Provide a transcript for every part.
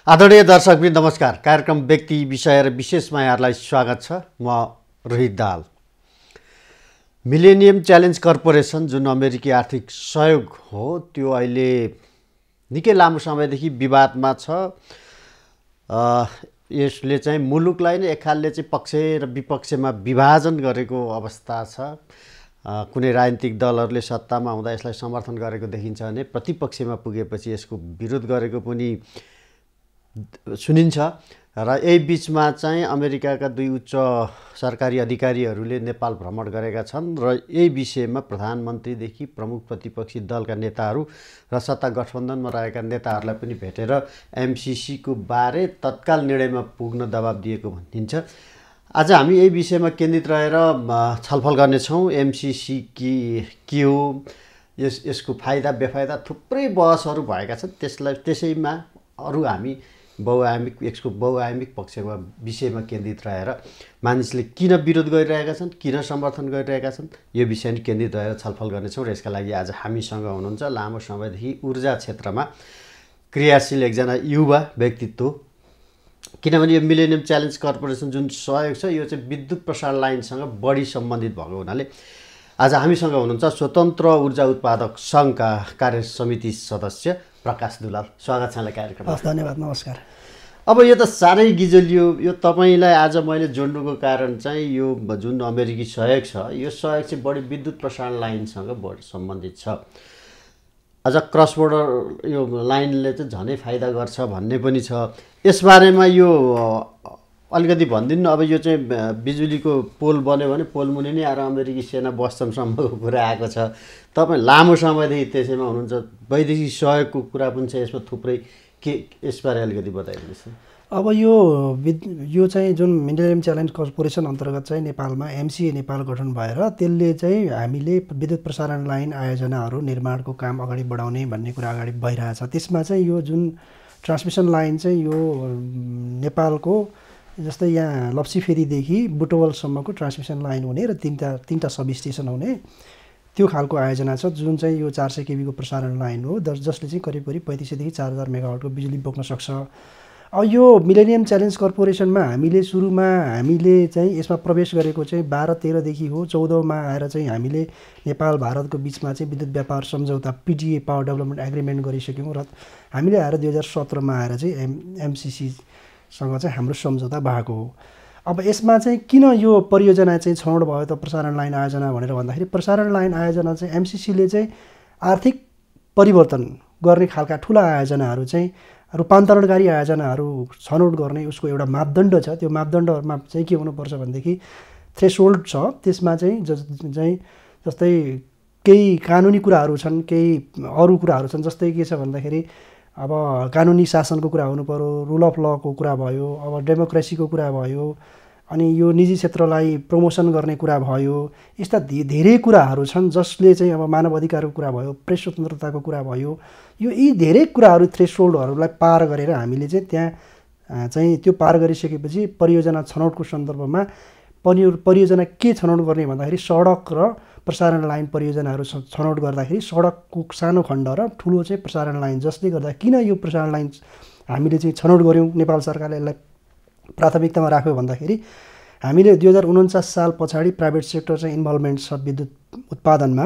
आदरणीय दर्शकवृन्द नमस्कार। कार्यक्रम व्यक्ति विषय र विशेषमा यहाँहरूलाई स्वागत छ। म Rohit Dahal. Millennium challenge corporation जुन अमेरिकी आर्थिक सहयोग हो त्यो अहिले निकै लामो समयदेखि विवादमा छ। यसले चाहिँ मुलुकलाई नै एकखालले चाहिँ पक्ष र विपक्षमा विभाजन गरेको अवस्था छ। कुनै राजनीतिक दलहरूले सत्तामा हुँदा यसलाई समर्थन गरेको देखिन्छ भने प्रतिपक्षमा पुगेपछि यसको विरोध गरेको पनि सुनिन्छ। र यही बिचमा चाहिँ अमेरिकाका दुई उच्च सरकारी अधिकारीहरूले नेपाल भ्रमण गरेका छन् र यही विषयमा प्रधानमन्त्रीदेखि प्रमुख प्रतिपक्षी दलका नेताहरू र सत्ता गठबन्धनमा रहेका नेताहरूलाई पनि भेटेर एमसिसीको बारे तत्काल निर्णयमा पुग्न दबाब दिएको भनिन्छ। आज हामी यही विषयमा केन्द्रित रहेर छलफल गर्नेछौँ। एमसिसी के हो, यसको फाइदा बेफाइदा थुप्रै बहसहरू भएका छन्। त्यसैमा अरू हामी यसको बहुआयामिक पक्षमा विषयमा केन्द्रित रहेर मानिसले किन विरोध गरिरहेका छन्, किन समर्थन गरिरहेका छन्, यो विषयमा केन्द्रित रहेर छलफल गर्नेछौँ। र यसका लागि आज हामीसँग हुनुहुन्छ लामो समयदेखि ऊर्जा क्षेत्रमा क्रियाशील एकजना युवा व्यक्तित्व। किनभने यो मिलेनियम च्यालेन्ज कर्पोरेसन जुन सहयोग छ यो चाहिँ विद्युत प्रसारण लाइनसँग बढी सम्बन्धित भएको हुनाले आज हामीसँग हुनुहुन्छ स्वतन्त्र ऊर्जा उत्पादक सङ्घका कार्य समिति सदस्य प्रकाश दुलाल। स्वागत छ यहाँलाई कार्यक्रममा। धन्यवाद, नमस्कार। अब यो त साह्रै गिजलियो। यो तपाईँलाई आज मैले जोड्नुको कारण चाहिँ यो जुन अमेरिकी सहयोग छ यो सहयोग चाहिँ बढी विद्युत प्रसारण लाइनसँग बढी सम्बन्धित छ। अझ क्रस बोर्डर यो लाइनले चाहिँ झनै फाइदा गर्छ भन्ने पनि छ। यसबारेमा यो अलिकति भनिदिनु। अब यो चाहिँ बिजुलीको पोल बन्यो भने पोल मुनि नै आएर अमेरिकी सेना बस्छन्सम्मको कुरा आएको छ। तपाईँ लामो समयदेखि त्यसैमा हुनुहुन्छ। वैदेशिक सहयोगको कुरा पनि छ यसमा थुप्रै। के यसबारे अलिकति बताइदिनुहोस्। अब यो चाहिँ जुन मिलेनियम च्यालेन्ज कर्पोरेसन अन्तर्गत चाहिँ नेपालमा एमसिए नेपाल गठन भएर त्यसले चाहिँ हामीले विद्युत प्रसारण लाइन आयोजनाहरू निर्माणको काम अगाडि बढाउने भन्ने कुरा अगाडि भइरहेछ। त्यसमा चाहिँ यो जुन ट्रान्समिसन लाइन चाहिँ यो नेपालको जस्तै यहाँ लप्सीफेरीदेखि बुटवलसम्मको ट्रान्समिसन लाइन हुने र तीनटा सब स्टेसन हुने त्यो खालको आयोजना छ। जुन चाहिँ यो 400 केबीको प्रसारण लाइन हो जसले चाहिँ करिब 3500 देखि 4000 मेगावाटको बिजुली बोक्न सक्छ। अब यो मिलेनियम च्यालेन्ज कर्पोरेसनमा हामीले चाहिँ यसमा प्रवेश गरेको चाहिँ 12-13 देखि हो। 14 मा आएर चाहिँ हामीले नेपाल भारतको बिचमा चाहिँ विद्युत व्यापार सम्झौता पिडिए पावर डेभलपमेन्ट एग्रिमेन्ट गरिसक्यौँ र हामीले आएर 2017 मा आएर चाहिँ एमसिसीसँग चाहिँ हाम्रो सम्झौता भएको हो। अब यसमा चाहिँ किन यो परियोजना चाहिँ छनौट भयो त प्रसारण लाइन आयोजना भनेर भन्दाखेरि प्रसारण लाइन आयोजना चाहिँ एमसिसीले चाहिँ आर्थिक परिवर्तन गर्ने खालका ठुला आयोजनाहरू चाहिँ रूपान्तरणकारी आयोजनाहरू छनौट गर्ने उसको एउटा मापदण्ड छ। त्यो मापदण्डहरूमा चाहिँ के हुनुपर्छ भनेदेखि थ्रेसहोल्ड छ। त्यसमा चाहिँ जस्तै केही कानुनी कुराहरू छन्, केही अरू कुराहरू छन्। जस्तै के छ भन्दाखेरि अब कानुनी शासनको कुरा हुनु पर्यो, रुल अफ लको कुरा भयो, अब डेमोक्रेसीको कुरा भयो, अनि यो निजी क्षेत्रलाई प्रमोसन गर्ने कुरा भयो। यस्ता धेरै कुराहरू छन् जसले चाहिँ अब मानव अधिकारको कुरा भयो, प्रेस स्वतन्त्रताको कुरा भयो। यी धेरै कुराहरू थ्रेसहोल्डहरूलाई पार गरेर हामीले चाहिँ त्यहाँ चाहिँ त्यो पार गरिसकेपछि परियोजना छनौटको सन्दर्भमा परियोजना के छनौट गर्ने भन्दाखेरि सडक र प्रसारण लाइन परियोजनाहरू छनौट गर्दाखेरि सडकको सानो खण्ड र ठुलो चाहिँ प्रसारण लाइन, जसले गर्दा किन यो प्रसारण लाइन हामीले चाहिँ छनौट गऱ्यौँ, नेपाल सरकारले यसलाई प्राथमिकतामा राख्यो भन्दाखेरि हामीले 2049 साल पछाडि प्राइभेट सेक्टर चाहिँ इन्भल्भमेन्ट छ विद्युत उत्पादनमा।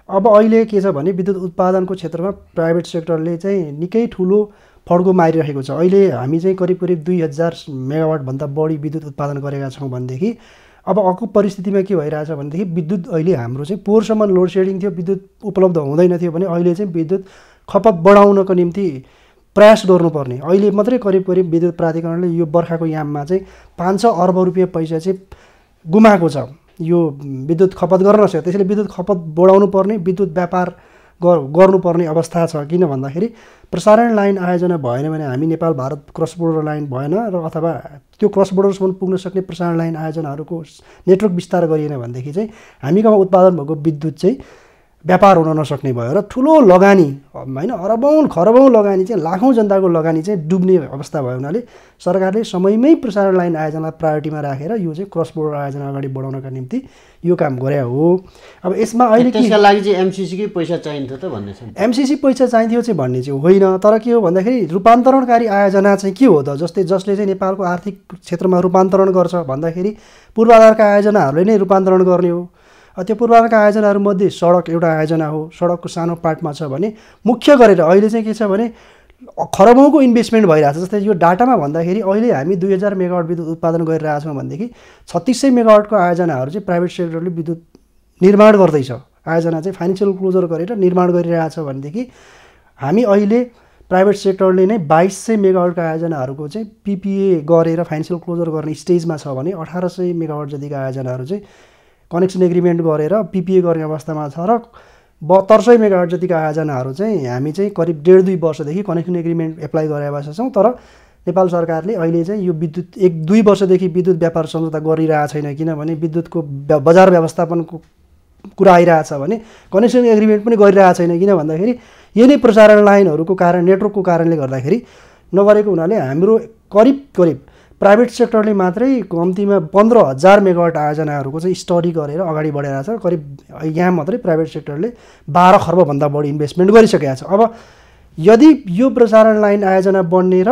अब अहिले के छ भने विद्युत उत्पादनको क्षेत्रमा प्राइभेट सेक्टरले चाहिँ निकै ठुलो फड्को मारिरहेको छ। अहिले हामी चाहिँ करिब 2000 मेगावाटभन्दा बढी विद्युत उत्पादन गरेका छौँ भनेदेखि अब अर्को परिस्थितिमा के भइरहेछ भनेदेखि विद्युत अहिले हाम्रो चाहिँ पोहोरसम्म लोड सेडिङ थियो, विद्युत उपलब्ध हुँदैन थियो भने अहिले चाहिँ विद्युत खपत बढाउनको निम्ति प्रयास गर्नुपर्ने। अहिले मात्रै करिब विद्युत प्राधिकरणले यो बर्खाको याममा चाहिँ 500 अर्ब रुपियाँ पैसा चाहिँ गुमाएको छ यो विद्युत खपत गर्न नसक्यो। त्यसैले विद्युत खपत बढाउनु पर्ने, विद्युत व्यापार गर्नुपर्ने अवस्था छ। किन भन्दाखेरि प्रसारण लाइन आयोजना भएन भने हामी Nepal Bharat cross border line भएन र अथवा त्यो क्रस बोर्डरसम्म पुग्न सक्ने प्रसारण लाइन आयोजनाहरूको नेटवर्क विस्तार गरिएन भनेदेखि चाहिँ हामी गाउँमा उत्पादन भएको विद्युत चाहिँ व्यापार हुन नसक्ने भयो र ठुलो लगानी होइन अरबौँ खरबौँ लगानी चाहिँ लाखौँ जनताको लगानी चाहिँ डुब्ने अवस्था भयो हुनाले सरकारले समयमै प्रसारण लाइन आयोजना प्रायोरिटीमा राखेर यो चाहिँ क्रस बोर्डर आयोजना अगाडि बढाउनका निम्ति यो काम गरे हो। अब यसमा अहिले त्यसका लागि चाहिँ एमसिसीकै पैसा चाहिन्थ्यो त भन्ने छ। एमसिसी पैसा चाहिन्थ्यो चाहिँ भन्ने चाहिँ होइन, तर के हो भन्दाखेरि रूपान्तरणकारी आयोजना चाहिँ के हो त, जसले चाहिँ नेपालको आर्थिक क्षेत्रमा रूपान्तरण गर्छ भन्दाखेरि पूर्वाधारका आयोजनाहरूले नै रूपान्तरण गर्ने हो। त्यो पूर्वाधारका आयोजनाहरूमध्ये सडक एउटा आयोजना हो, सडकको सानो पार्टमा छ भने मुख्य गरेर अहिले चाहिँ के छ भने खरबौँको इन्भेस्टमेन्ट भइरहेछ। जस्तै यो डाटामा भन्दाखेरि अहिले हामी 2000 मेगावाट विद्युत उत्पादन गरिरहेछौँ भनेदेखि 3600 मेगावाटको आयोजनाहरू चाहिँ प्राइभेट सेक्टरले विद्युत निर्माण गर्दैछ, आयोजना चाहिँ फाइनेन्सियल क्लोजर गरेर निर्माण गरिरहेछ भनेदेखि हामी अहिले प्राइभेट सेक्टरले नै 2200 मेगावाटको आयोजनाहरूको चाहिँ पिपिए गरेर फाइनेन्सियल क्लोजर गर्ने स्टेजमा छ भने 1800 मेगावाट जतिका आयोजनाहरू चाहिँ कनेक्सन एग्रिमेन्ट गरेर पिपिए गर्ने अवस्थामा छ र 7200 मेगावाट जतिका आयोजनाहरू चाहिँ हामी चाहिँ करिब 1.5-2 वर्षदेखि कनेक्सन एग्रिमेन्ट एप्लाई गरेर बसेका छौँ। तर नेपाल सरकारले अहिले चाहिँ यो विद्युत 1-2 वर्षदेखि विद्युत व्यापार सम्झौता गरिरहेको छैन, किनभने विद्युतको बजार व्यवस्थापनको कुरा आइरहेछ भने कनेक्सन एग्रिमेन्ट पनि गरिरहेको छैन, किन भन्दाखेरि यही नै प्रसारण लाइनहरूको कारण नेटवर्कको कारणले गर्दाखेरि नगरेको हुनाले हाम्रो करिब प्राइभेट सेक्टरले मात्रै कम्तीमा 15,000 मेगावाट आयोजनाहरूको चाहिँ स्टडी गरेर अगाडि बढेर छ। करिब यहाँ मात्रै प्राइभेट सेक्टरले 12 खर्बभन्दा बढी इन्भेस्टमेन्ट गरिसकेको छ। अब यदि यो प्रसारण लाइन आयोजना बन्ने र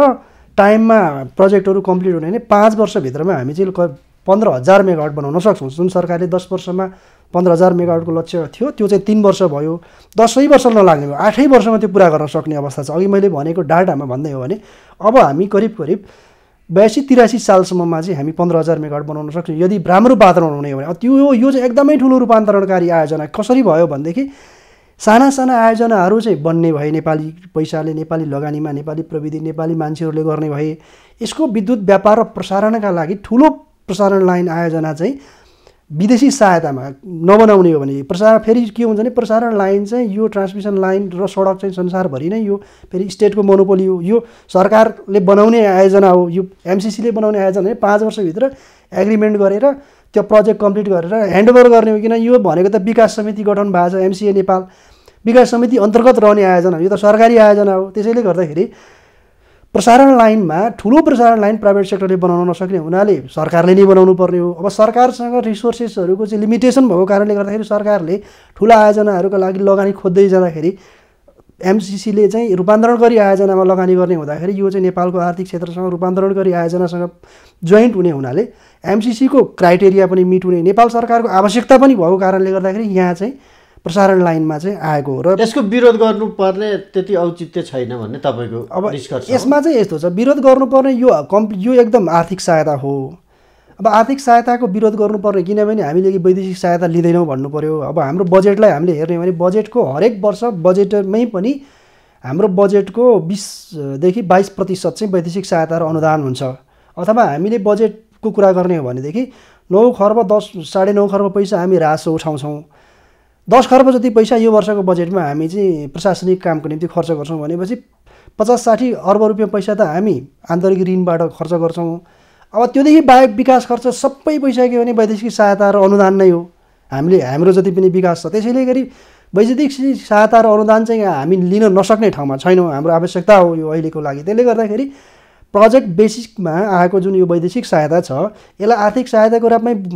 टाइममा प्रोजेक्टहरू कम्प्लिट हुने भने 5 वर्षभित्रमा हामी चाहिँ 15,000 मेगावाट बनाउन सक्छौँ। जुन सरकारले 10 वर्षमा 15,000 मेगावाटको लक्ष्य थियो त्यो चाहिँ 3 वर्ष भयो, 10 वर्ष नलाग्ने भयो, 8 वर्षमा त्यो पुरा गर्न सक्ने अवस्था छ। अघि मैले भनेको डाटामा भन्दै हो भने अब हामी करिब 82-83 सालसम्ममा चाहिँ हामी 15,000 मेगावाट बनाउन सक्छौँ यदि राम्रो वातावरण हुने हो भने। यो चाहिँ एकदमै ठुलो रूपान्तरणकारी आयोजना कसरी भयो भनेदेखि साना आयोजनाहरू चाहिँ बन्ने भए नेपाली पैसाले, नेपाली लगानीमा, नेपाली प्रविधि, नेपाली मान्छेहरूले गर्ने भए यसको विद्युत व्यापार र प्रसारणका लागि ठुलो प्रसारण लाइन आयोजना चाहिँ विदेशी सहायतामा नबनाउने हो भने फेरि के हुन्छ भने प्रसारण लाइन चाहिँ यो ट्रान्समिसन लाइन र सडक चाहिँ संसारभरि नै यो फेरि स्टेटको मोनोपोली हो। यो सरकारले बनाउने आयोजना हो, यो एमसिसीले बनाउने आयोजना हो। 5 वर्षभित्र एग्रिमेन्ट गरेर त्यो प्रोजेक्ट कम्प्लिट गरेर ह्यान्डओभर गर्ने हो, किन यो भनेको त विकास समिति गठन भएको छ, एमसिए नेपाल विकास समिति अन्तर्गत रहने आयोजना हो, यो त सरकारी आयोजना हो। त्यसैले गर्दाखेरि प्रसारण लाइनमा ठुलो प्रसारण लाइन प्राइभेट सेक्टरले बनाउन नसक्ने हुनाले सरकारले नै बनाउनु पर्ने हो। अब सरकारसँग रिसोर्सेसहरूको चाहिँ लिमिटेसन भएको कारणले गर्दाखेरि सरकारले ठुला आयोजनाहरूका लागि लगानी खोज्दै जाँदाखेरि एमसिसीले चाहिँ रूपान्तरणकारी आयोजनामा लगानी गर्ने हुँदाखेरि यो चाहिँ नेपालको आर्थिक क्षेत्रसँग रूपान्तरणकारी आयोजनासँग जोइन्ट हुने हुनाले एमसिसीको क्राइटेरिया पनि मिट हुने, नेपाल सरकारको आवश्यकता पनि भएको कारणले गर्दाखेरि यहाँ चाहिँ प्रसारण लाइनमा चाहिँ आएको हो। र यसको विरोध गर्नुपर्ने त्यति औचित्य छैन भन्ने तपाईँको अब निष्कर्ष। यसमा चाहिँ यस्तो छ, विरोध गर्नुपर्ने यो एकदम आर्थिक सहायता हो। अब आर्थिक सहायताको विरोध गर्नुपर्ने किनभने हामीले वैदेशिक सहायता लिँदैनौँ भन्नु पऱ्यो। अब हाम्रो बजेटलाई हामीले हेर्ने हो भने बजेटको हरेक वर्ष बजेटमै पनि हाम्रो बजेटको 20 देखि 22% चाहिँ वैदेशिक सहायता र अनुदान हुन्छ। अथवा हामीले बजेटको कुरा गर्ने हो भनेदेखि 9 खर्ब 10-9.5 खर्ब पैसा हामी राजस्व उठाउँछौँ। 10 खर्ब जति पैसा यो वर्षको बजेटमा हामी चाहिँ प्रशासनिक कामको निम्ति खर्च गर्छौँ भनेपछि 50-60 अर्ब रुपियाँ पैसा त हामी आन्तरिक ऋणबाट खर्च गर्छौँ। अब त्योदेखि बाहेक विकास खर्च सबै पैसा के भने वैदेशिक सहायता र अनुदान नै हो। हाम्रो जति पनि विकास छ त्यसैले गरी वैदेशिक सहायता र अनुदान चाहिँ हामी लिन नसक्ने ठाउँमा छैनौँ, हाम्रो आवश्यकता हो यो अहिलेको लागि। त्यसले गर्दाखेरि प्रोजेक्ट बेसिकमा आएको जुन यो वैदेशिक सहायता छ यसलाई आर्थिक सहायताको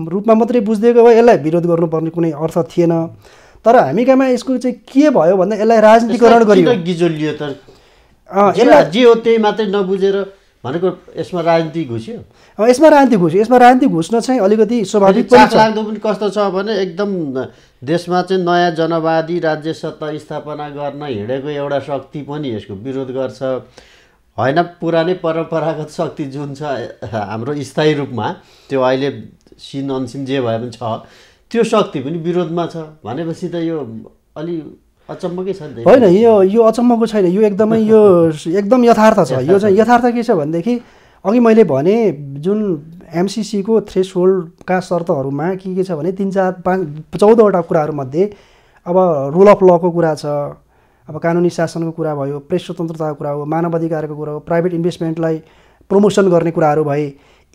रूपमा मात्रै बुझिदिएको भए यसलाई विरोध गर्नुपर्ने कुनै अर्थ थिएन। तर हामी कहाँ यसको चाहिँ के भयो भन्दा यसलाई राजनीतिकरण गरियो, गिजोलियो त यसलाई जे हो त्यही मात्रै नबुझेर भनेको यसमा राजनीति घुस्यो। यसमा राजनीति घुस्न चाहिँ अलिकति स्वाभाविक पनि छ। लाग्दो पनि कस्तो छ भने एकदम देशमा चाहिँ नयाँ जनवादी राज्य सत्ता स्थापना गर्न हिँडेको एउटा शक्ति पनि यसको विरोध गर्छ। होइन, पुरानै परम्परागत शक्ति जुन छ हाम्रो स्थायी रूपमा त्यो अहिले सिन अनसिन जे भए पनि छ त्यो शक्ति पनि विरोधमा छ भनेपछि त यो अलि अचम्मकै छ। होइन, यो अचम्मको छैन, यो एकदम यथार्थ छ। यो चाहिँ यथार्थ के छ भनेदेखि अघि मैले भने जुन एमसिसीको थ्रेसहोल्डका शर्तहरूमा के छ भने 3-4-5-14वटा कुराहरूमध्ये अब रुल अफ लको कुरा छ, अब कानुनी शासनको कुरा भयो, प्रेस स्वतन्त्रताको कुरा हो, मानव अधिकारको कुरा हो, प्राइभेट इन्भेस्टमेन्टलाई प्रमोसन गर्ने कुराहरू भए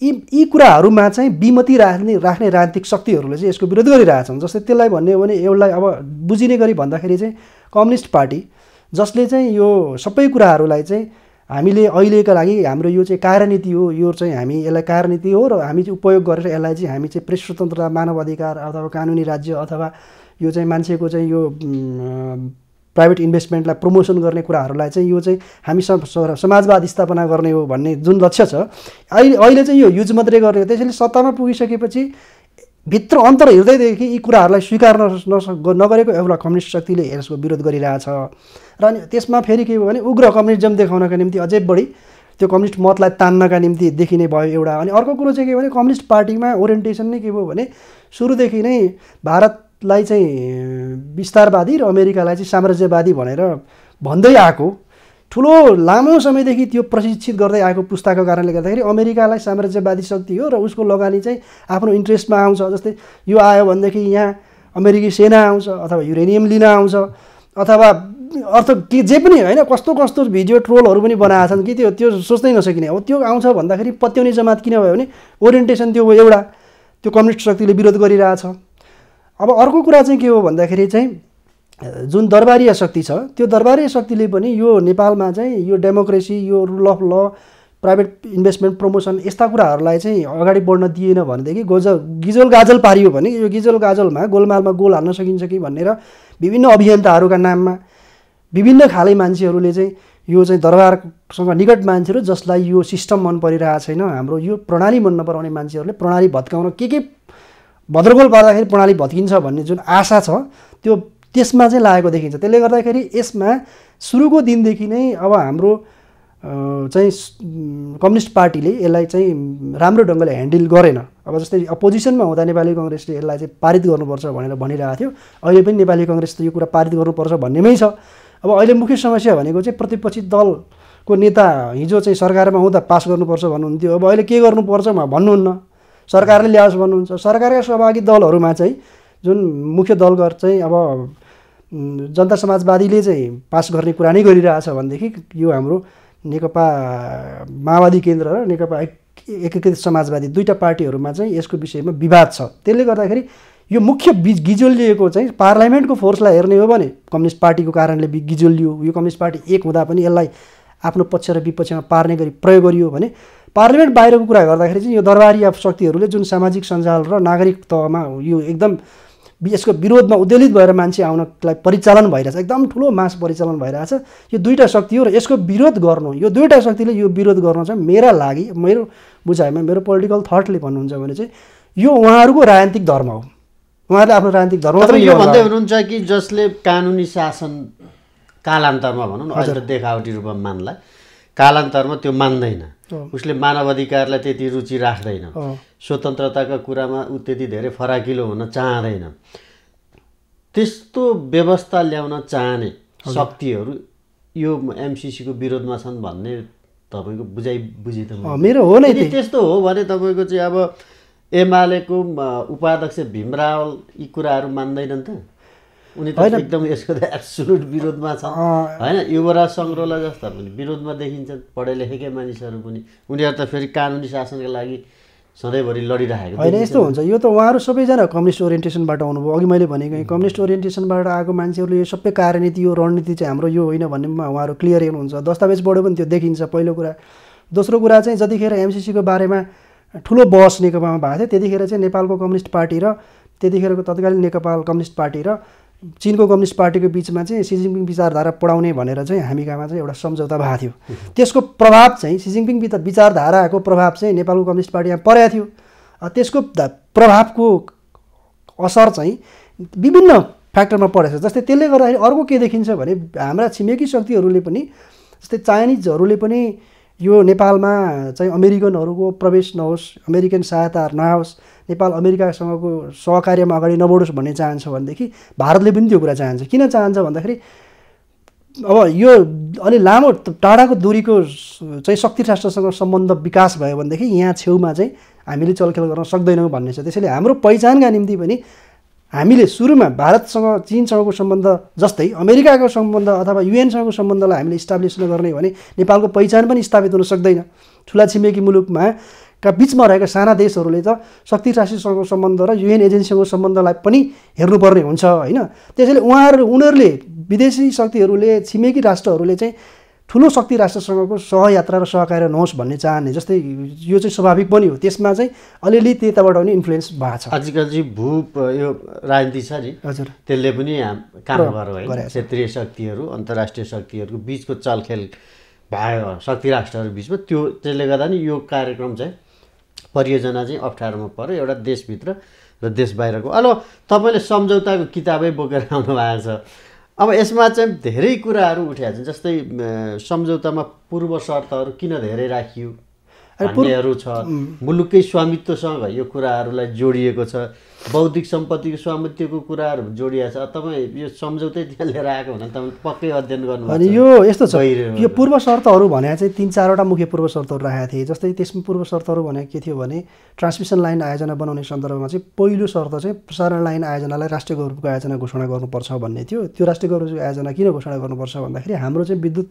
यी कुराहरूमा चाहिँ विमति राख्ने राजनीतिक शक्तिहरूले चाहिँ यसको विरोध गरिरहेछन्। जस्तै त्यसलाई भन्ने हो भने एउटालाई अब बुझिने गरी भन्दाखेरि चाहिँ कम्युनिस्ट पार्टी जसले चाहिँ यो सबै कुराहरूलाई चाहिँ हामीले अहिलेका लागि हाम्रो यो चाहिँ कार्यनीति हो, यो चाहिँ हामी यसलाई कार्यनीति हो र हामी चाहिँ उपयोग गरेर यसलाई चाहिँ हामी चाहिँ प्रेस स्वतन्त्रता, मानव अधिकार अथवा कानुनी राज्य अथवा यो चाहिँ मान्छेको चाहिँ यो प्राइभेट इन्भेस्टमेन्टलाई प्रमोसन गर्ने कुराहरूलाई चाहिँ यो चाहिँ हामी समाजवाद स्थापना गर्ने हो भन्ने जुन लक्ष्य छ, अहिले चाहिँ यो युज मात्रै गर्ने हो। त्यसैले सत्तामा पुगिसकेपछि भित्र अन्तर हृदयदेखि यी कुराहरूलाई स्वीकार नगरेको एउटा कम्युनिस्ट शक्तिले यसको विरोध गरिरहेछ। र अनि त्यसमा फेरि के भयो भने उग्र कम्युनिजम देखाउनका निम्ति अझै बढी त्यो कम्युनिस्ट मतलाई तान्नका निम्ति देखिने भयो एउटा। अनि अर्को कुरो चाहिँ के भने कम्युनिस्ट पार्टीमा ओरिएन्टेसन नै के भयो भने सुरुदेखि नै भारतलाई चाहिँ विस्तारवादी र अमेरिकालाई चाहिँ साम्राज्यवादी भनेर भन्दै आएको ठुलो लामो समयदेखि त्यो प्रशिक्षित गर्दै आएको पुस्ताको कारणले गर्दाखेरि अमेरिकालाई साम्राज्यवादी शक्ति हो र उसको लगानी चाहिँ आफ्नो इन्ट्रेस्टमा आउँछ। जस्तै यो आयो भनेदेखि यहाँ अमेरिकी सेना आउँछ अथवा युरेनियम लिन आउँछ अथवा अर्थ के जे पनि होइन, कस्तो कस्तो भिडियो ट्रोलहरू पनि बनाएका छन् कि त्यो सोच्नै नसकिने। अब त्यो आउँछ भन्दाखेरि पत्याउने जमात किन भयो भने ओरिएन्टेसन त्यो एउटा त्यो कम्युनिस्ट शक्तिले विरोध गरिरहेछ। अब अर्को कुरा चाहिँ के हो भन्दाखेरि चाहिँ जुन दरबारीय शक्ति छ त्यो दरबारीय शक्तिले पनि यो नेपालमा चाहिँ यो डेमोक्रेसी, यो रुल अफ ल, प्राइभेट इन्भेस्टमेन्ट प्रमोसन यस्ता कुराहरूलाई चाहिँ अगाडि बढ्न दिएन भनेदेखि गिजोल गाजल पारियो भने यो गिजोल गाजलमा गोलमालमा गोल हाल्न सकिन्छ कि भनेर विभिन्न अभियन्ताहरूका नाममा विभिन्न खाले मान्छेहरूले चाहिँ यो चाहिँ दरबारसँग निकट मान्छेहरू जसलाई यो सिस्टम मन परिरहेको छैन, हाम्रो यो प्रणाली मन नपराउने मान्छेहरूले प्रणाली भत्काउन के भद्रगोल पर्दाखेरि प्रणाली भत्किन्छ भन्ने जुन आशा छ त्यो त्यसमा चाहिँ लागेको देखिन्छ। त्यसले गर्दाखेरि यसमा सुरुको दिनदेखि नै अब हाम्रो चाहिँ कम्युनिस्ट पार्टीले यसलाई चाहिँ राम्रो ढङ्गले ह्यान्डल गरेन। अब जस्तै अपोजिसनमा हुँदा नेपाली कङ्ग्रेसले यसलाई चाहिँ पारित गर्नुपर्छ भनेर भनिरहेको थियो, अहिले पनि नेपाली कङ्ग्रेस त यो कुरा पारित गर्नुपर्छ भन्नेमै छ। अब अहिले मुख्य समस्या भनेको चाहिँ प्रतिपक्षी दलको नेता हिजो चाहिँ सरकारमा हुँदा पास गर्नुपर्छ भन्नुहुन्थ्यो, अब अहिले के गर्नुपर्छ भन्नुहुन्न, सरकारले ल्याओस् भन्नुहुन्छ। सरकारका सहभागी दलहरूमा चाहिँ जुन मुख्य दलगर चाहिँ अब जनता समाजवादीले चाहिँ पास गर्ने कुरा नै गरिरहेछ भनेदेखि यो हाम्रो नेकपा माओवादी केन्द्र र नेकपा एकीकृत समाजवादी दुईवटा पार्टीहरूमा चाहिँ यसको विषयमा विवाद छ। त्यसले गर्दाखेरि यो मुख्य गिजोलिएको चाहिँ पार्लियामेन्टको फोर्सलाई हेर्ने हो भने कम्युनिस्ट पार्टीको कारणले गिजोलियो। यो कम्युनिस्ट पार्टी एक हुँदा पनि यसलाई आफ्नो पक्ष र विपक्षमा पार्ने गरी प्रयोग गरियो भने पार्लियामेन्ट बाहिरको कुरा गर्दाखेरि चाहिँ यो दरबारी शक्तिहरूले जुन सामाजिक सञ्जाल र नागरिक तहमा यो एकदम यसको विरोधमा उद्वेलित भएर मान्छे आउनलाई परिचालन भइरहेछ, एकदम ठुलो मास परिचालन भइरहेछ। यो दुईवटा शक्ति हो र यसको विरोध गर्नु, यो दुईवटा शक्तिले यो विरोध गर्नु चाहिँ मेरा लागि, मेरो बुझाइमा, मेरो पोलिटिकल थटले भन्नुहुन्छ भने चाहिँ यो उहाँहरूको राजनीतिक धर्म हो। उहाँहरूले आफ्नो राजनीतिक धर्म मात्रै यो भन्दै हुनुहुन्छ कि जसले कानुनी शासन कालान्तरमा भनौँ न, अहिले देखावटी रूपमा मान्ला, कालान्तरमा त्यो मान्दैन, उसले मानव अधिकारलाई त्यति रुचि राख्दैन, स्वतन्त्रताका कुरामा ऊ त्यति धेरै फराकिलो हुन चाहँदैन, त्यस्तो व्यवस्था ल्याउन चाहने शक्तिहरू यो एमसिसीको विरोधमा छन् भन्ने तपाईँको बुझि त मेरो हो नै। त्यस्तो हो भने तपाईँको चाहिँ अब एमालेको उपाध्यक्ष भीमराव यी कुराहरू मान्दैनन् त? उनी त एकदम यसको त एब्सोल्युट विरोधमा छन् होइन। युवराज सङ्ग्रौला जस्ता पनि विरोधमा देखिन्छन्, पढे लेखेकै मानिसहरू पनि। उनीहरू त फेरि कानुनी शासनका लागि सधैँभरि लडिरहेको होइन। यस्तो हुन्छ, यो त उहाँहरू सबैजना कम्युनिस्ट ओरिएन्टेसनबाट आउनुभयो। अघि मैले भनेको कम्युनिस्ट ओरिएन्टेसनबाट आएको मान्छेहरूले यो सबै कार्यनीति, यो रणनीति चाहिँ हाम्रो यो होइन भन्नेमा उहाँहरू क्लियर हुनुहुन्छ। दस्तावेजबाट पनि त्यो देखिन्छ, पहिलो कुरा। दोस्रो कुरा चाहिँ जतिखेर एमसिसीको बारेमा ठुलो बहस नेकपामा भएको थियो त्यतिखेर चाहिँ नेपालको कम्युनिस्ट पार्टी र त्यतिखेरको तत्कालीन नेपाल कम्युनिस्ट पार्टी र चीनको कम्युनिस्ट पार्टीको बिचमा चाहिँ सी जिनपिङ विचारधारा पढाउने भनेर चाहिँ हामी कहाँमा चाहिँ एउटा सम्झौता भएको थियो। त्यसको प्रभाव चाहिँ सी जिनपिङ विचारधाराको प्रभाव चाहिँ नेपालको कम्युनिस्ट पार्टीमा परेको थियो। त्यसको प्रभावको असर चाहिँ विभिन्न फ्याक्टरमा परेको छ। जस्तै त्यसले गर्दाखेरि अर्को के देखिन्छ भने हाम्रा छिमेकी शक्तिहरूले पनि, जस्तै चाइनिजहरूले पनि यो नेपालमा चाहिँ अमेरिकनहरूको प्रवेश नहोस्, अमेरिकन सहायता नआओस्, नेपाल अमेरिकासँगको सहकार्यमा अगाडि नबढोस् भन्ने चाहन्छ भनेदेखि भारतले पनि त्यो कुरा चाहन्छ। किन चाहन्छ भन्दाखेरि अब यो अलि लामो टाढाको दूरीको चाहिँ शक्ति राष्ट्रसँग सम्बन्ध विकास भयो भनेदेखि यहाँ छेउमा चाहिँ हामीले चलखेल गर्न सक्दैनौँ भन्ने छ। त्यसैले हाम्रो पहिचानका निम्ति पनि हामीले सुरुमा भारतसँग चीनसँगको सम्बन्ध जस्तै अमेरिकाको सम्बन्ध अथवा युएनसँगको सम्बन्धलाई हामीले इस्टाब्लिस नगर्ने भने नेपालको पहिचान पनि स्थापित हुन सक्दैन। ठुला छिमेकी मुलुकमा का बिचमा रहेका साना देशहरूले त शक्ति राशिसँगको सम्बन्ध र UN एजेन्सीसँगको सम्बन्धलाई पनि हेर्नुपर्ने हुन्छ होइन। त्यसैले उनीहरूले विदेशी शक्तिहरूले छिमेकी राष्ट्रहरूले चाहिँ ठुलो शक्ति राष्ट्रसँगको सहयात्रा र सहकार्य नहोस् भन्ने चाहने, जस्तै यो चाहिँ स्वाभाविक पनि हो। त्यसमा चाहिँ अलिअलि त्यताबाट पनि इन्फ्लुएन्स भएको छ। आजकल चाहिँ यो राजनीति छ नि, हजुर, त्यसले पनि काम गर्यो है। क्षेत्रीय शक्तिहरू अन्तर्राष्ट्रिय शक्तिहरूको बिचको चलखेल भयो शक्ति राष्ट्रहरू बिचमा, त्यसले गर्दा नि यो कार्यक्रम चाहिँ परियोजना चाहिँ अप्ठ्यारोमा पर्यो एउटा देशभित्र र देश बाहिरको। तपाईँले सम्झौताको किताबै बोकेर आउनु भएको छ। अब यसमा चाहिँ धेरै कुराहरू उठेका छन्, जस्तै सम्झौतामा पूर्व शर्तहरू किन धेरै राखियो भन्नेहरू छ, मुलुककै स्वामित्वसँग यो कुराहरूलाई जोडिएको छ, बौद्धिक सम्पत्तिको स्वामित्वको कुराहरू जोडिएको छ। तपाईँ यो सम्झौतै त्यहाँ लिएर आएको भने तपाईँ पक्कै अध्ययन गर्नु। अनि यो यस्तो छ, यो पूर्व शर्तहरू भने चाहिँ 3-4वटा मुख्य पूर्व शर्तहरू राखेका थिए। जस्तै त्यसमा पूर्व शर्तहरू भने के थियो भने ट्रान्समिसन लाइन आयोजना बनाउने सन्दर्भमा चाहिँ पहिलो शर्त चाहिँ प्रसारण लाइन आयोजनालाई राष्ट्रिय गौरवको आयोजना घोषणा गर्नुपर्छ भन्ने थियो। त्यो राष्ट्रिय गौरवको आयोजना किन घोषणा गर्नुपर्छ भन्दाखेरि हाम्रो चाहिँ विद्युत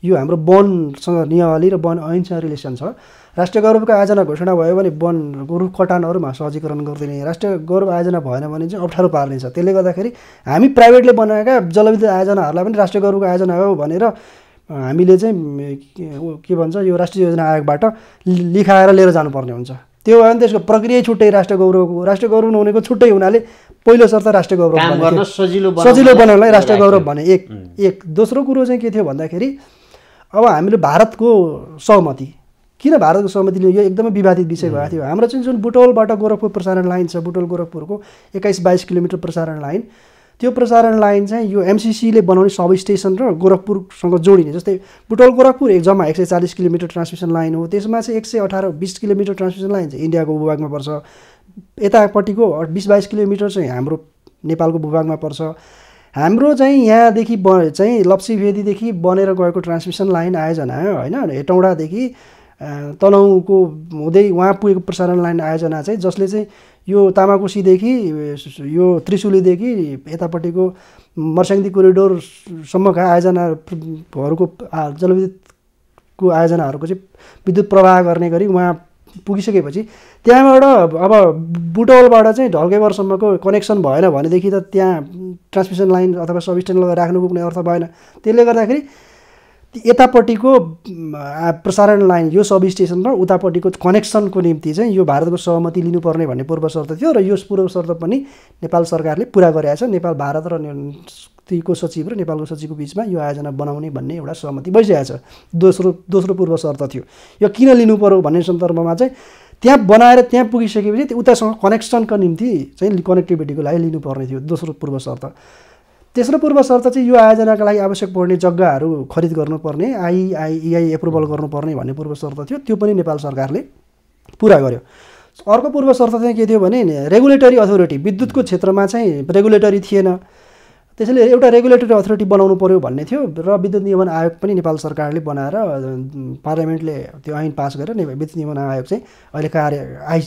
यो हाम्रो वनसँग नियमावली र वन ऐनसँग रिलेसन छ। राष्ट्रिय गौरवको आयोजना घोषणा भयो भने वनको रुख कटानहरूमा सहजीकरण गरिदिने, राष्ट्रिय गौरव आयोजना भएन भने चाहिँ अप्ठ्यारो पार्ने छ। त्यसले गर्दाखेरि हामी प्राइभेटले बनाएका जलविद्युत आयोजनाहरूलाई पनि राष्ट्रिय गौरवको आयोजना हो भनेर हामीले चाहिँ के भन्छ यो राष्ट्रिय योजना आयोगबाट लिखाएर लिएर जानुपर्ने हुन्छ। त्यो भयो भने त्यसको प्रक्रिया छुट्टै, राष्ट्रिय गौरव नहुनेको छुट्टै हुनाले पहिलो शर्त राष्ट्रिय गौरव सजिलो बनाउनलाई राष्ट्रिय गौरव भने एक। दोस्रो कुरो चाहिँ के थियो भन्दाखेरि अब हामीले भारतको सहमति, किन भारतको सहमति लियो, यो एकदमै विवादित विषय भएको थियो। हाम्रो चाहिँ जुन बुटवलबाट गोरखपुर प्रसारण लाइन छ, बुटवल गोरखपुरको 21-22 किलोमिटर प्रसारण लाइन, त्यो प्रसारण लाइन चाहिँ यो MCCले बनाउने सब स्टेसन र गोरखपुरसँग जोडिने। जस्तै बुटवल गोरखपुर एक जम्मा 140 किलोमिटर ट्रान्समिसन लाइन हो, त्यसमा चाहिँ 118-20 किलोमिटर ट्रान्समिसन लाइन चाहिँ इन्डियाको भूभागमा पर्छ, यतापट्टिको 20-22 किलोमिटर चाहिँ हाम्रो नेपालको भूभागमा पर्छ। हाम्रो चाहिँ यहाँदेखि चाहिँ लप्सीभेदीदेखि बनेर गएको ट्रान्समिसन लाइन आयोजना होइन, हेटौँडादेखि तनहुँको हुँदै वहाँ पुगेको प्रसारण लाइन आयोजना चाहिँ जसले चाहिँ यो तामाकोसीदेखि यो त्रिशुलीदेखि यतापट्टिको मर्स्याङ्दी कोरिडोरसम्मका आयोजनाहरूको जलविद्युतको आयोजनाहरूको चाहिँ विद्युत प्रवाह गर्ने गरी वहाँ पुगिसकेपछि त्यहाँबाट अब बुटवलबाट चाहिँ ढल्केवरसम्मको कनेक्सन भएन भनेदेखि त त्यहाँ ट्रान्समिसन लाइन अथवा सब स्टेसन राख्नुको कुनै अर्थ भएन। त्यसले गर्दाखेरि यतापट्टिको प्रसारण लाइन यो सब स्टेसन र उतापट्टिको कनेक्सनको निम्ति चाहिँ यो भारतको सहमति लिनुपर्ने भन्ने पूर्व शर्त थियो र यो पूर्व शर्त पनि नेपाल सरकारले पुरा गरेको छ। नेपाल भारत र को सचिव र नेपालको सचिवको बिचमा यो आयोजना बनाउने भन्ने एउटा सहमति भइसकेको छ। दोस्रो पूर्व शर्त थियो यो किन लिनु पर्यो भन्ने सन्दर्भमा चाहिँ त्यहाँ बनाएर त्यहाँ पुगिसकेपछि उतासँग कनेक्सनका निम्ति चाहिँ कनेक्टिभिटीको लागि लिनुपर्ने थियो, दोस्रो पूर्व शर्त। तेस्रो पूर्व शर्त चाहिँ यो आयोजनाका लागि आवश्यक पर्ने जग्गाहरू खरिद गर्नुपर्ने, IEI एप्रुभल गर्नुपर्ने भन्ने पूर्व शर्त थियो, त्यो पनि नेपाल सरकारले पुरा गर्यो। अर्को पूर्व शर्त चाहिँ के थियो भने रेगुलेटरी अथोरिटी, विद्युतको क्षेत्रमा चाहिँ रेगुलेटरी थिएन, त्यसैले एउटा रेगुलेटरी अथोरिटी बनाउनु पर्यो भन्ने थियो र विद्युत नियमन आयोग पनि नेपाल सरकारले बनाएर पार्लियामेन्टले त्यो ऐन पास गरेर विद्युत नियमन आयोग चाहिँ अहिले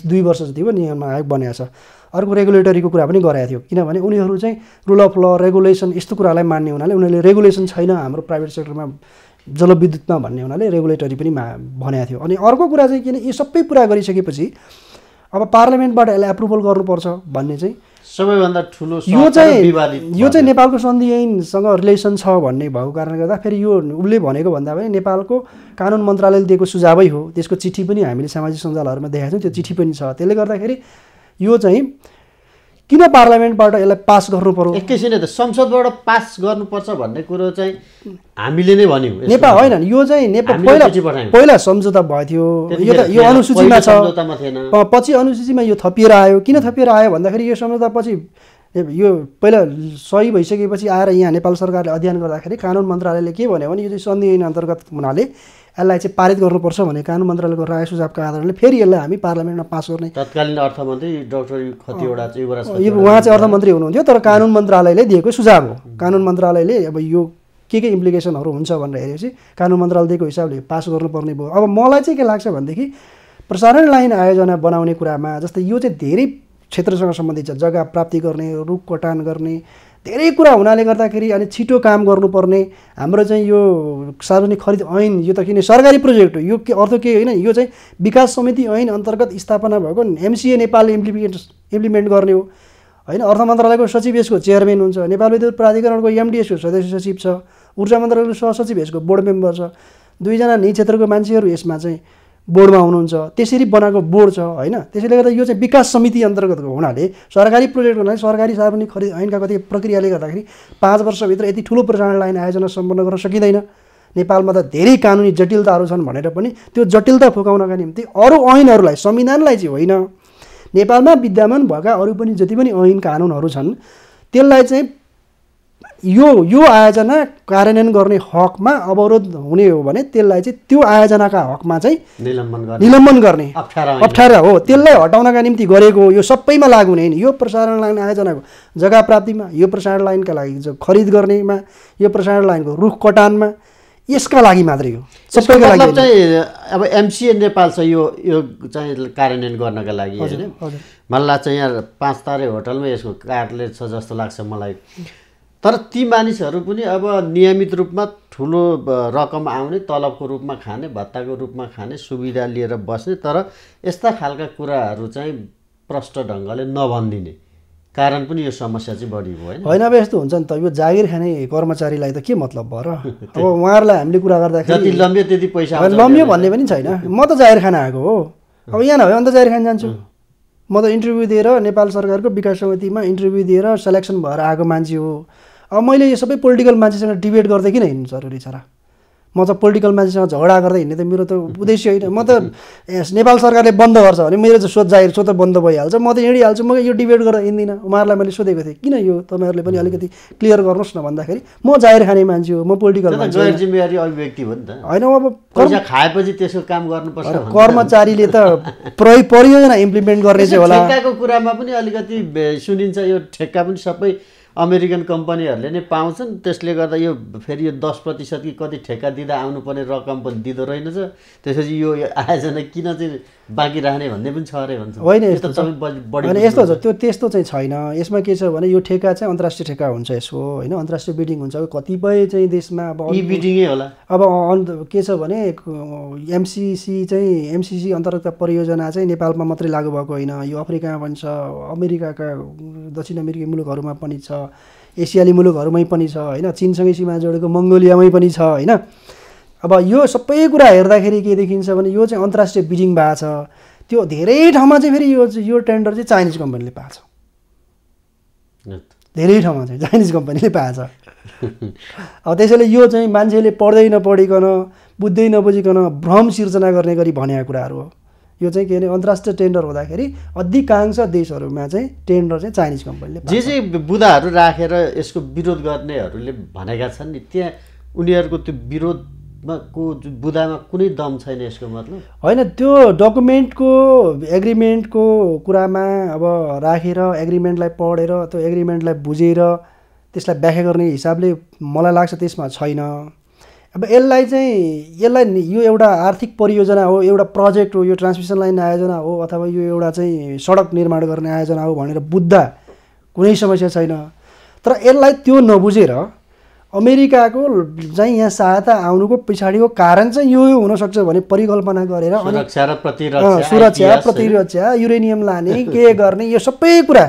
2 वर्ष जति भयो नियमन आयोग बनेको छ। अर्को रेगुलेटरीको कुरा पनि गरेको थियो, किनभने उनीहरू चाहिँ रुल अफ ल, रेगुलेसन यस्तो कुरालाई मान्ने हुनाले उनीहरूले रेगुलेसन छैन हाम्रो प्राइभेट सेक्टरमा जलविद्युतमा भन्ने हुनाले रेगुलेटरी पनि भनेको थियो। अनि अर्को कुरा चाहिँ किन यो सबै पुरा गरिसकेपछि अब पार्लियामेन्टबाट यसलाई एप्रुभल गर्नुपर्छ भन्ने चाहिँ सबैभन्दा ठुलो यो चाहिँ नेपालको सन्धि ऐनसँग रिलेसन छ भन्ने भएको कारणले गर्दा फेरि यो उसले भनेको भन्दा पनि नेपालको कानुन मन्त्रालयले दिएको सुझावै हो, त्यसको चिठी पनि हामीले सामाजिक सञ्जालहरूमा देखाएको छौँ, त्यो चिठी पनि छ। त्यसले गर्दाखेरि यो चाहिँ किन पार्लियामेन्टबाट यसलाई पास गर्नु पर्यो, एकैछिन त संसदबाट पास गर्नुपर्छ भन्ने कुरो चाहिँ हामीले नै भन्यौँ। नेपाल होइन, यो चाहिँ नेपाल पहिला सम्झौता भयो थियो, यो अनुसूचीमा छ, पछि अनुसूचीमा यो थपिएर आयो। किन थपिएर आयो भन्दाखेरि यो सम्झौता पछि यो पहिला सही भइसकेपछि आएर यहाँ नेपाल सरकारले अध्ययन गर्दाखेरि कानुन मन्त्रालयले के भन्यो भने यो चाहिँ सन्धि ऐन अन्तर्गत हुनाले यसलाई चाहिँ पारित गर्नुपर्छ भने कानुन मन्त्रालयको राय सुझावका आधारले फेरि यसलाई हामी पार्लियामेन्टमा पास गर्ने। तत्कालीन अर्थमन्त्री डाक्टर खतिवडा चाहिँ उहाँ चाहिँ अर्थमन्त्री हुनुहुन्थ्यो, तर कानुन मन्त्रालयले दिएको सुझाव हो। कानुन मन्त्रालयले अब यो के इम्प्लिकेसनहरू हुन्छ भनेर हेरेपछि कानुन मन्त्रालय दिएको हिसाबले पास गर्नुपर्ने भयो। अब मलाई चाहिँ के लाग्छ भनेदेखि प्रसारण लाइन आयोजना बनाउने कुरामा जस्तै यो चाहिँ धेरै क्षेत्रसँग सम्बन्धित छ, जग्गा प्राप्ति गर्ने, रुख कटान गर्ने, धेरै कुरा हुनाले गर्दाखेरि अनि छिटो काम गर्नुपर्ने हाम्रो चाहिँ यो सार्वजनिक खरिद ऐन यो त किन सरकारी प्रोजेक्ट हो, यो के अर्थ के होइन, यो चाहिँ विकास समिति ऐन अन्तर्गत स्थापना भएको एमसिए नेपालले इम्प्लिमेन्ट गर्ने हो होइन। अर्थ मन्त्रालयको सचिव यसको चेयरम्यान हुन्छ, नेपाल विद्युत प्राधिकरणको एमडिएसको सदस्य सचिव छ, ऊर्जा मन्त्रालयको सहसचिव यसको बोर्ड मेम्बर छ, 2 जना निजी क्षेत्रको मान्छेहरू यसमा चाहिँ बोर्डमा हुनुहुन्छ, त्यसरी बनाएको बोर्ड छ होइन। त्यसैले गर्दा यो चाहिँ विकास समिति अन्तर्गतको हुनाले सरकारी प्रोजेक्ट हुनाले सरकारी सार्वजनिक खरिद ऐनका कति प्रक्रियाले गर्दाखेरि 5 वर्षभित्र यति ठुलो प्रसारण लाइन आयोजना सम्पन्न गर्न सकिँदैन। नेपालमा त धेरै कानुनी जटिलताहरू छन् भनेर पनि त्यो जटिलता फुकाउनका निम्ति अरू ऐनहरूलाई, संविधानलाई चाहिँ होइन, नेपालमा विद्यमान भएका अरू पनि जति पनि ऐन कानुनहरू छन् त्यसलाई चाहिँ यो आयोजना कार्यान्वयन गर्ने हकमा अवरोध हुने हो भने त्यसलाई चाहिँ त्यो आयोजनाका हकमा चाहिँ निलम्बन गर्ने अप्ठ्यारा हो, त्यसलाई हटाउनका निम्ति गरेको हो। यो सबैमा लागु हुने होइन, यो प्रसारण लाइन आयोजनाको जग्गा प्राप्तिमा, यो प्रसारण लाइनका लागि खरिद गर्नेमा, यो प्रसारण लाइनको रुख कटानमा, यसका लागि मात्रै हो, सबैका लागि चाहिँ। अब एमसिए नेपाल छ यो चाहिँ कार्यान्वयन गर्नका लागि होइन। मलाई चाहिँ यहाँ 5 तारे होटलमा यसको कार्यालय छ जस्तो लाग्छ मलाई। तर ती मानिसहरू पनि अब नियमित रूपमा ठुलो रकम आउने, तलबको रूपमा खाने, भत्ताको रूपमा खाने, सुविधा लिएर बस्ने, तर यस्ता खालका कुराहरू चाहिँ प्रष्ट ढङ्गले नभनिदिने कारण पनि यो समस्या चाहिँ बढी भयो होइन। अब यस्तो हुन्छ नि त, यो जागिर खाने कर्मचारीलाई त के मतलब भयो र? अब उहाँहरूलाई हामीले कुरा गर्दाखेरि जति लम्ब्यो त्यति पैसा लम्ब्यो भन्ने पनि छैन। म त जागिर खान आएको हो, अब यहाँ नभए अन्त जागिर खान जान्छु। म त इन्टरभ्यू दिएर नेपाल सरकारको विकास समितिमा इन्टरभ्यू दिएर सेलेक्सन भएर आएको मान्छे हो। अब मैले यो सबै पोलिटिकल मान्छेसँग डिबेट गर्दै किन हिँड्नु जरुरी छ र? म त पोलिटिकल मान्छेसँग झगडा गर्दै हिँड्ने त मेरो त उद्देश्य होइन। म त नेपाल सरकारले बन्द गर्छ भने मेरो चाहिँ जागिर त बन्द भइहाल्छ, म त हिँडिहाल्छु। म यो डिबेट गरेर हिँड्दिनँ। उहाँहरूलाई मैले सोधेको थिएँ किन यो तपाईँहरूले पनि अलिकति क्लियर गर्नुहोस् न भन्दाखेरि म जागिर खाने मान्छे हो, म पोलिटिकल मान्छे जिम्मेवारी अभिव्यक्ति हो नि त होइन। अब पैसा खाएपछि त्यसको काम गर्नुपर्छ। कर्मचारीले त परियोजना इम्प्लिमेन्ट गर्ने चाहिँ होला। ठेक्काको कुरामा पनि अलिकति सुनिन्छ, यो ठेक्का पनि सबै अमेरिकन कम्पनीहरूले नै पाउँछन्। त्यसले गर्दा यो फेरि यो 10% कि कति ठेक्का दिँदा आउनुपर्ने रकम पनि दिँदो रहेनछ। त्यसपछि यो आयोजना किन चाहिँ बाँकी राख्ने भन्ने पनि छ अरे भन्छ। होइन यस्तो छ, त्यो त्यस्तो चाहिँ छैन। यसमा के छ भने यो ठेक्का चाहिँ अन्तर्राष्ट्रिय ठेक्का हुन्छ यसको होइन, अन्तर्राष्ट्रिय बिडिङ हुन्छ। कतिपय चाहिँ देशमा अब बिडिङै होला। अब के छ भने एमसिसी अन्तर्गत परियोजना चाहिँ नेपालमा मात्रै लागू भएको होइन, यो अफ्रिकामा पनि छ, अमेरिकाका दक्षिण अमेरिकी मुलुकहरूमा पनि छ, एसियाली मुलुकहरूमै पनि छ होइन, चीनसँगै सीमा जोडेको मङ्गोलियामै पनि छ होइन। अब यो सबै कुरा हेर्दाखेरि के देखिन्छ भने यो चाहिँ अन्तर्राष्ट्रिय बिडिङ भएको छ। त्यो धेरै ठाउँमा चाहिँ फेरि यो टेन्डर चाहिँ चाइनिज कम्पनीले पाएको छ, धेरै ठाउँमा चाहिँ चाइनिज कम्पनीले पाएको छ। अब त्यसैले यो चाहिँ मान्छेले पढ्दै नपढिकन, बुझ्दै नबुझिकन भ्रम सिर्जना गर्ने गरी भनेका कुराहरू हो। यो चाहिँ के भने अन्तर्राष्ट्रिय टेन्डर हुँदाखेरि अधिकांश देशहरूमा चाहिँ टेन्डर चाहिँ चाइनिज कम्पनीले जे बुदाहरू राखेर यसको विरोध गर्नेहरूले भनेका छन् नि, त्यहाँ उनीहरूको त्यो विरोधको बुदामा कुनै दम छैन यसको मतलब होइन। त्यो डकुमेन्टको एग्रिमेन्टको कुरामा अब राखेर एग्रिमेन्टलाई पढेर त्यो एग्रिमेन्टलाई बुझेर त्यसलाई व्याख्या गर्ने हिसाबले मलाई लाग्छ त्यसमा छैन। अब यसलाई यो एउटा आर्थिक परियोजना हो, एउटा प्रोजेक्ट हो, यो ट्रान्समिसन लाइन आयोजना हो अथवा यो एउटा चाहिँ सडक निर्माण गर्ने आयोजना हो भनेर बुझ्दा कुनै समस्या छैन। तर यसलाई त्यो नबुझेर अमेरिकाको चाहिँ यहाँ सहायता आउनुको पछाडिको कारण चाहिँ यो हुनसक्छ भने परिकल्पना गरेर सुरक्षा प्रतिरक्षा युरेनियम लाने के गर्ने यो सबै कुरा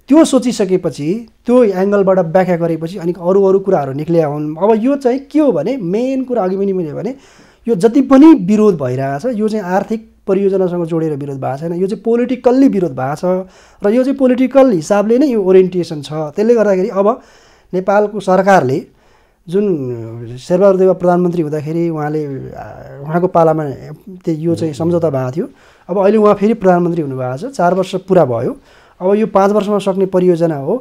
त्यो सोचिसकेपछि त्यो एङ्गलबाट व्याख्या गरेपछि अनि अरू कुराहरू निक्लिया हुन्। अब यो चाहिँ के हो भने मेन कुरा अघि पनि मैले भने यो जति पनि विरोध भइरहेछ यो चाहिँ आर्थिक परियोजनासँग जोडेर विरोध भएको छैन, यो चाहिँ पोलिटिकल्ली विरोध भएको छ र यो चाहिँ पोलिटिकल हिसाबले नै यो ओरिएन्टेसन छ। त्यसले गर्दाखेरि अब नेपालको सरकारले जुन शेरबहादुर देउवा प्रधानमन्त्री हुँदाखेरि उहाँको पालामा यो चाहिँ सम्झौता भएको थियो। अब अहिले उहाँ फेरि प्रधानमन्त्री हुनुभएको छ, 4 वर्ष पुरा भयो। अब यो 5 वर्षमा सक्ने परियोजना हो।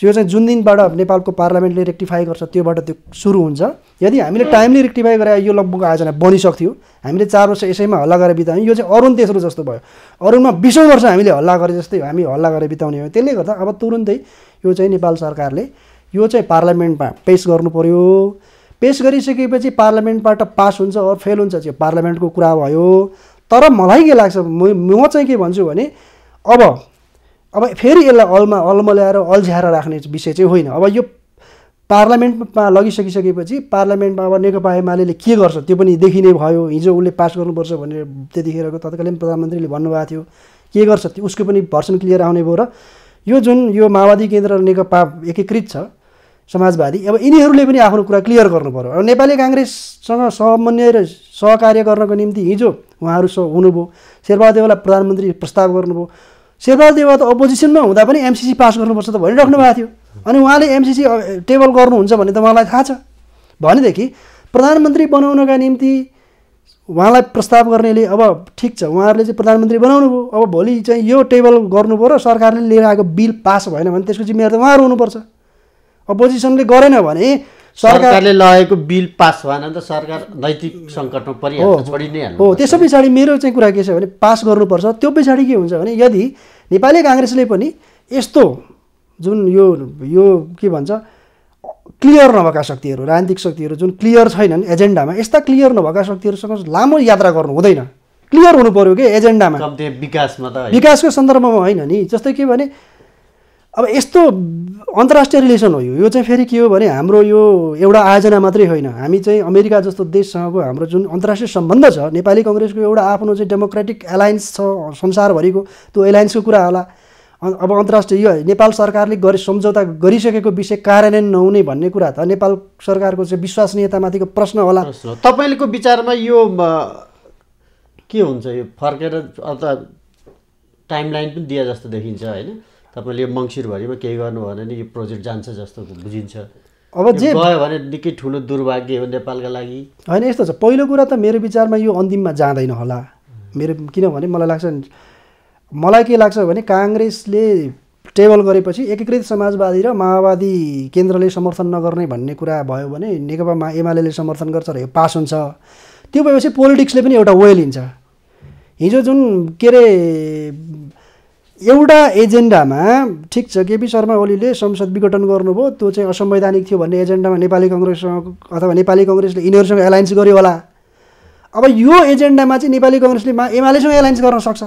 यो चाहिँ जुन दिनबाट नेपालको पार्लियामेन्टले रेक्टिफाई गर्छ त्योबाट त्यो सुरु हुन्छ। यदि हामीले टाइमली रेक्टिफाई गरे यो लगभग आयोजना बनिसक्थ्यो। हामीले 4 वर्ष यसैमा हल्ला गरेर बितायौँ। यो चाहिँ अरुण तेस्रो जस्तो भयो, अरुणमा 20औं वर्ष हामीले हल्ला गरे जस्तै हामी हल्ला गरेर बिताउने हो। त्यसले गर्दा अब तुरुन्तै यो चाहिँ नेपाल सरकारले यो चाहिँ पार्लियामेन्टमा पेस गर्नु पर्यो। पेस गरिसकेपछि पार्लियामेन्टबाट पास हुन्छ अर फेल हुन्छ त्यो पार्लियामेन्टको कुरा भयो। तर मलाई के लाग्छ, म चाहिँ के भन्छु भने अब अब फेरि यसलाई अलमल्याएर अल्झ्याएर राख्ने विषय चाहिँ होइन। अब यो पार्लियामेन्टमा लगिसकिसकेपछि पार्लियामेन्टमा अब नेकपा एमाले के गर्छ त्यो पनि देखिने भयो। हिजो उसले पास गर्नुपर्छ भनेर त्यतिखेरको तत्कालीन प्रधानमन्त्रीले भन्नुभएको थियो, के गर्छ त्यो उसको पनि भर्सन क्लियर आउने भयो। र यो जुन यो माओवादी केन्द्र र नेकपा एकीकृत छ समाजवादी, अब यिनीहरूले पनि आफ्नो कुरा क्लियर गर्नु पर्यो। अब नेपाली काङ्ग्रेससँग समन्वय र सहकार्य गर्नको निम्ति हिजो उहाँहरू हुनुभयो, शेरबहादुर देउवालाई प्रधानमन्त्री प्रस्ताव गर्नुभयो। शेरबहादुर देउवा त अपोजिसनमा हुँदा पनि एमसिसी पास गर्नुपर्छ त भनिराख्नु भएको थियो, अनि उहाँले एमसिसी टेबल गर्नुहुन्छ भन्ने त मलाई थाहा छ। भनेदेखि प्रधानमन्त्री बनाउनका निम्ति उहाँलाई प्रस्ताव गर्नेले अब ठिक छ उहाँहरूले चाहिँ प्रधानमन्त्री बनाउनु भयो, अब भोलि चाहिँ यो टेबल गर्नु पऱ्यो, सरकारले लिएर आएको बिल पास भएन भने त्यसको जिम्मेवार त उहाँहरू हुनुपर्छ। अपोजिसनले गरेन भने सरकारले लगेको बिल पास भएन त सरकार नैतिक सङ्कटमा परिहाल्छ, छोडी नै हाल्छ। हो, त्यसो पछाडि मेरो चाहिँ कुरा के छ भने पास गर्नुपर्छ। त्यो पछाडि के हुन्छ भने यदि नेपाली काङ्ग्रेसले पनि यस्तो जुन यो के भन्छ क्लियर नभएका शक्तिहरू, राजनीतिक शक्तिहरू जुन क्लियर छैनन् एजेन्डामा, यस्ता क्लियर नभएका शक्तिहरूसँग लामो यात्रा गर्नु हुँदैन, क्लियर हुनु पऱ्यो कि एजेन्डामा, विकासमा त विकासको सन्दर्भमा होइन नि। जस्तै के भने अब यस्तो अन्तर्राष्ट्रिय रिलेसन हो यो चाहिँ फेरि के हो भने हाम्रो यो एउटा आयोजना मात्रै होइन, हामी चाहिँ अमेरिका जस्तो देशसँगको हाम्रो जुन अन्तर्राष्ट्रिय सम्बन्ध छ, नेपाली कङ्ग्रेसको एउटा आफ्नो चाहिँ डेमोक्रेटिक एलायन्स छ संसारभरिको, त्यो एलायन्सको कुरा होला। अब अन्तर्राष्ट्रिय यो नेपाल सरकारले सम्झौता गरिसकेको विषय कार्यान्वयन नहुने भन्ने कुरा त नेपाल सरकारको चाहिँ विश्वसनीयतामाथिको प्रश्न होला। तपाईँको विचारमा यो के हुन्छ, यो फर्केर अब त टाइमलाइन पनि दिए जस्तो देखिन्छ होइन? तपाईँले यो मङ्सिरभरिमा केही गर्नु भने नि यो प्रोजेक्ट जान्छ जस्तो बुझिन्छ। अब जे गयो भने निकै ठुलो दुर्भाग्य हो नेपालका लागि होइन। यस्तो छ, पहिलो कुरा त मेरो विचारमा यो अन्तिममा जाँदैन होला मेरो, किनभने मलाई के लाग्छ भने काङ्ग्रेसले टेबल गरेपछि एकीकृत समाजवादी र माओवादी केन्द्रले समर्थन नगर्ने भन्ने कुरा भयो भने नेकपा एमाले समर्थन गर्छ र यो पास हुन्छ। त्यो भएपछि पोलिटिक्सले पनि एउटा वे लिन्छ। हिजो जुन के अरे एउटा एजेन्डामा ठिक छ केपी शर्मा ओलीले संसद विघटन गर्नुभयो, त्यो चाहिँ असंवैधानिक थियो भन्ने एजेन्डामा नेपाली कङ्ग्रेससँग अथवा नेपाली कङ्ग्रेसले यिनीहरूसँग एलायन्स गर्यो होला। अब यो एजेन्डामा चाहिँ नेपाली कङ्ग्रेसले एमालेसँग एलायन्स गर्न सक्छ।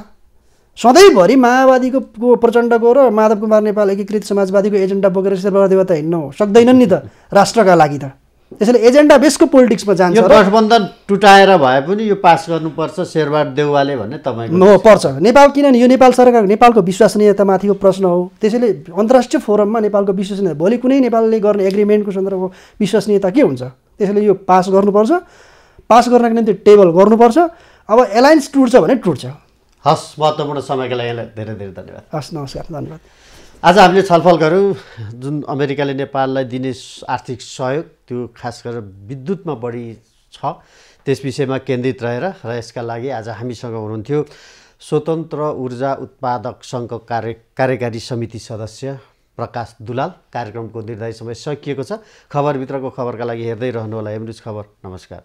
सधैँभरि माओवादीको प्रचण्डको र माधव कुमार नेपाल एकीकृत समाजवादीको एजेन्डा बोकेर शेरबहादुर देउवा त हिँड्नु सक्दैनन् नि त राष्ट्रका लागि त। त्यसैले एजेन्डा बेसको पोलिटिक्समा जान्छ। गठबन्धन टुटाएर भए पनि यो पास गर्नुपर्छ शेरबहादुर देउवाले भन्ने तपाईँको पर्छ नेपाल, किनभने यो नेपाल सरकार नेपालको विश्वसनीयतामाथिको प्रश्न हो। त्यसैले अन्तर्राष्ट्रिय फोरममा नेपालको विश्वसनीयता भोलि कुनै नेपालले गर्ने एग्रिमेन्टको सन्दर्भमा विश्वसनीयता के हुन्छ? त्यसैले यो पास गर्नुपर्छ, पास गर्नको निम्ति टेबल गर्नुपर्छ। अब एलायन्स टुट्छ भने टुट्छ। हस्, महत्त्वपूर्ण समयको लागि धेरै धेरै धन्यवाद। हस्, नमस्कार, धन्यवाद। आज हामीले छलफल गऱ्यौँ जुन अमेरिकाले नेपाललाई दिने आर्थिक सहयोग, त्यो खास गरेर विद्युतमा बढी छ त्यस विषयमा केन्द्रित रहेर, र यसका लागि आज हामीसँग हुनुहुन्थ्यो स्वतन्त्र ऊर्जा उत्पादक सङ्घको कार्यकारी समिति सदस्य प्रकाश दुलाल। कार्यक्रमको निर्धारित समय सकिएको छ। खबरभित्रको खबरका लागि हेर्दै रहनुहोला एम न्युज खबर। नमस्कार।